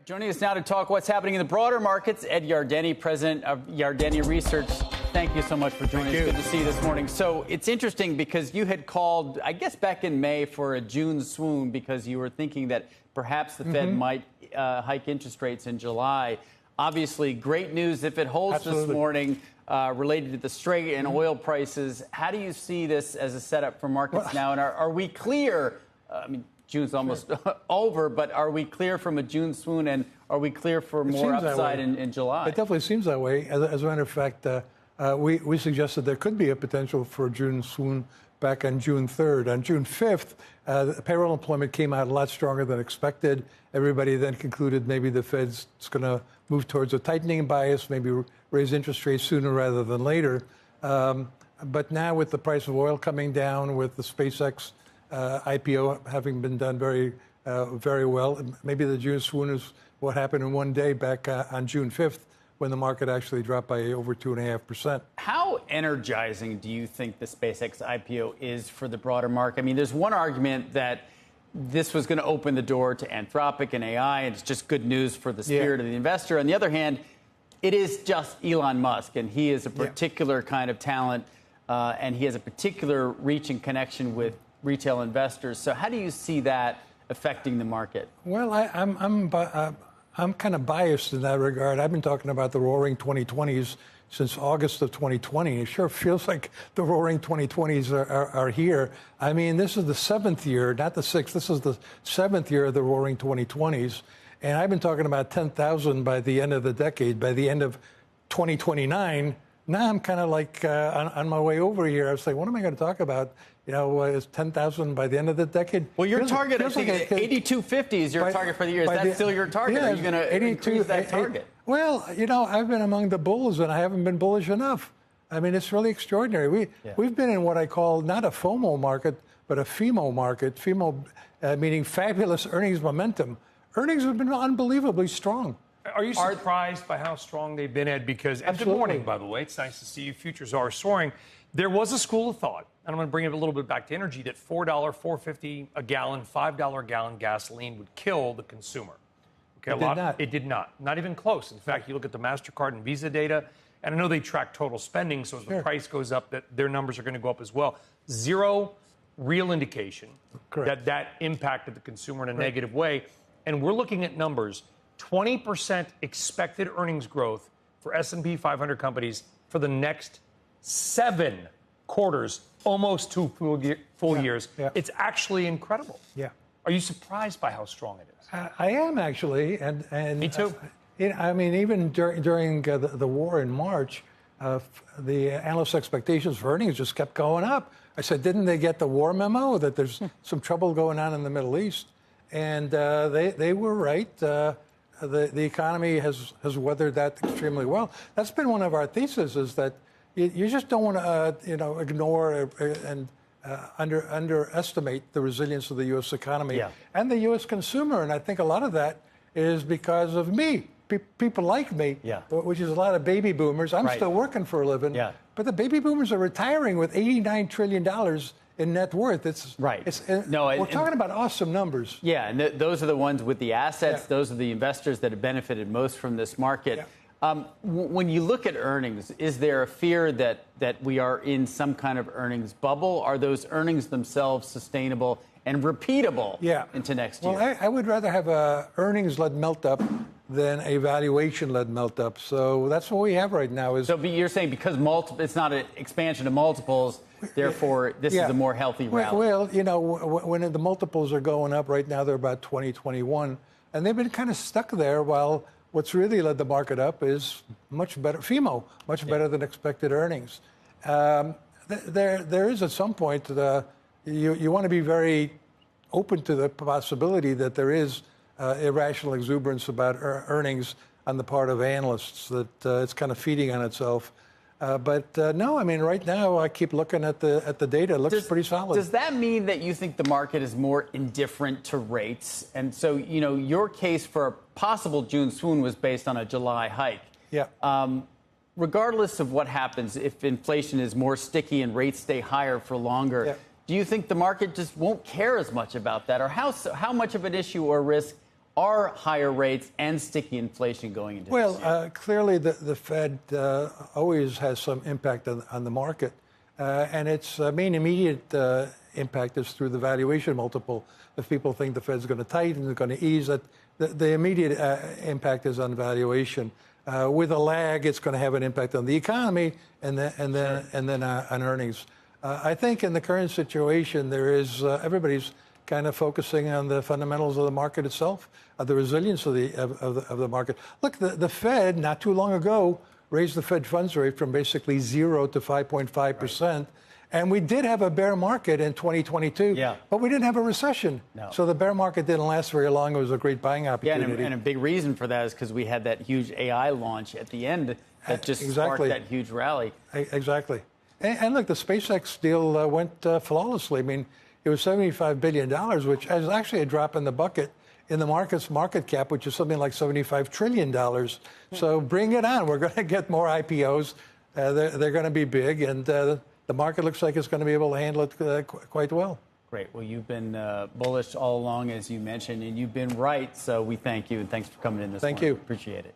Joining us now to talk what's happening in the broader markets, Ed Yardeni, president of Yardeni Research. Thank you so much for joining us. Good to see you this morning. So it's interesting because you had called, I guess, back in May for a June swoon because you were thinking that perhaps the Fed might hike interest rates in July. Obviously, great news if it holds this morning related to the Strait and oil prices. How do you see this as a setup for markets now? And are we clear? I mean, June's almost over, but are we clear from a June swoon, and are we clear for more upside in July? It definitely seems that way. As a matter of fact, we suggested there could be a potential for a June swoon back on June 3rd. On June 5th, the payroll employment came out a lot stronger than expected. Everybody then concluded maybe the Fed's going to move towards a tightening bias, maybe raise interest rates sooner rather than later. But now with the price of oil coming down, with the SpaceX IPO having been done very well. Maybe the June swoon is what happened in one day back on June 5th when the market actually dropped by over 2.5%. How energizing do you think the SpaceX IPO is for the broader market? I mean, there's one argument that this was going to open the door to Anthropic and AI, and it's just good news for the spirit of the investor. On the other hand, it is just Elon Musk, and he is a particular kind of talent, and he has a particular reach and connection with retail investors. So how do you see that affecting the market? Well, I'm kind of biased in that regard. I've been talking about the roaring 2020s since August of 2020. It sure feels like the roaring 2020s are here. I mean, this is the seventh year, not the sixth. This is the seventh year of the roaring 2020s. And I've been talking about 10,000 by the end of the decade, by the end of 2029. Now I'm kind of like on my way over here. I was like, what am I going to talk about? You know, is 10,000 by the end of the decade? Well, your target, I think, 8250 is your target for the year. Is that still your target? Are you going to increase that target? Well, you know, I've been among the bulls, and I haven't been bullish enough. I mean, it's really extraordinary. We've been in what I call not a FOMO market, but a FEMO market. FEMO meaning fabulous earnings momentum. Earnings have been unbelievably strong. Are you surprised by how strong they've been, Ed? Because, and good morning, by the way. It's nice to see you. Futures are soaring. There was a school of thought, and I'm going to bring it a little bit back to energy, that $4, $4.50 a gallon, $5 a gallon gasoline would kill the consumer. Okay, It did not. Not even close. In fact, you look at the MasterCard and Visa data, and I know they track total spending, so as the price goes up, that their numbers are going to go up as well. Zero real indication that impacted the consumer in a negative way. And we're looking at numbers. 20% expected earnings growth for S&P 500 companies for the next 7 quarters, almost 2 full years. It's actually incredible. Are you surprised by how strong it is? I am, actually. And me too. I mean, even during the war in March, the analyst expectations for earnings just kept going up. I said, didn't they get the war memo that there's some trouble going on in the Middle East? And they were right. The economy has weathered that extremely well. That's been one of our theses, is that you just don't want to ignore and underestimate the resilience of the U.S. economy and the U.S. consumer. And I think a lot of that is because of me, people like me, which is a lot of baby boomers. I'm still working for a living, but the baby boomers are retiring with $89 trillion in net worth. We're talking about awesome numbers. Yeah, and those are the ones with the assets. Those are the investors that have benefited most from this market. When you look at earnings, is there a fear that we are in some kind of earnings bubble? Are those earnings themselves sustainable and repeatable into next year? Well, I would rather have a earnings-led melt-up than a valuation-led melt-up. So that's what we have right now. So you're saying because it's not an expansion of multiples, therefore this is a more healthy rally? Well, you know, when the multiples are going up right now, they're about 2021, and they've been kind of stuck there while what's really led the market up is much better, FEMO, much better than expected earnings. There is at some point, you want to be very open to the possibility that there is irrational exuberance about earnings on the part of analysts, that it's kind of feeding on itself. But no, I mean, right now, I keep looking at the data. It looks pretty solid. Does that mean that you think the market is more indifferent to rates? And so, you know, your case for a possible June swoon was based on a July hike. Regardless of what happens, if inflation is more sticky and rates stay higher for longer, do you think the market just won't care as much about that? Or how much of an issue or risk are higher rates and sticky inflation going into this year? Clearly the Fed always has some impact on the market. And its main immediate impact is through the valuation multiple. If people think the Fed's going to tighten, it's going to ease, the immediate impact is on valuation. With a lag, it's going to have an impact on the economy and then on earnings. I think in the current situation, there is everybody's kind of focusing on the fundamentals of the market itself, the resilience of the market. Look, the Fed not too long ago raised the Fed funds rate from basically 0 to 5.5%. Right. And we did have a bear market in 2022, but we didn't have a recession. No. So the bear market didn't last very long. It was a great buying opportunity. Yeah, and a big reason for that is because we had that huge AI launch at the end that just sparked that huge rally. Exactly. And look, the SpaceX deal went flawlessly. I mean, it was $75 billion, which is actually a drop in the bucket in the market's market cap, which is something like $75 trillion. So bring it on. We're going to get more IPOs. They're going to be big, and the market looks like it's going to be able to handle it quite well. Great. Well, you've been bullish all along, as you mentioned, and you've been right. So we thank you, and thanks for coming in this morning. Thank you. Appreciate it.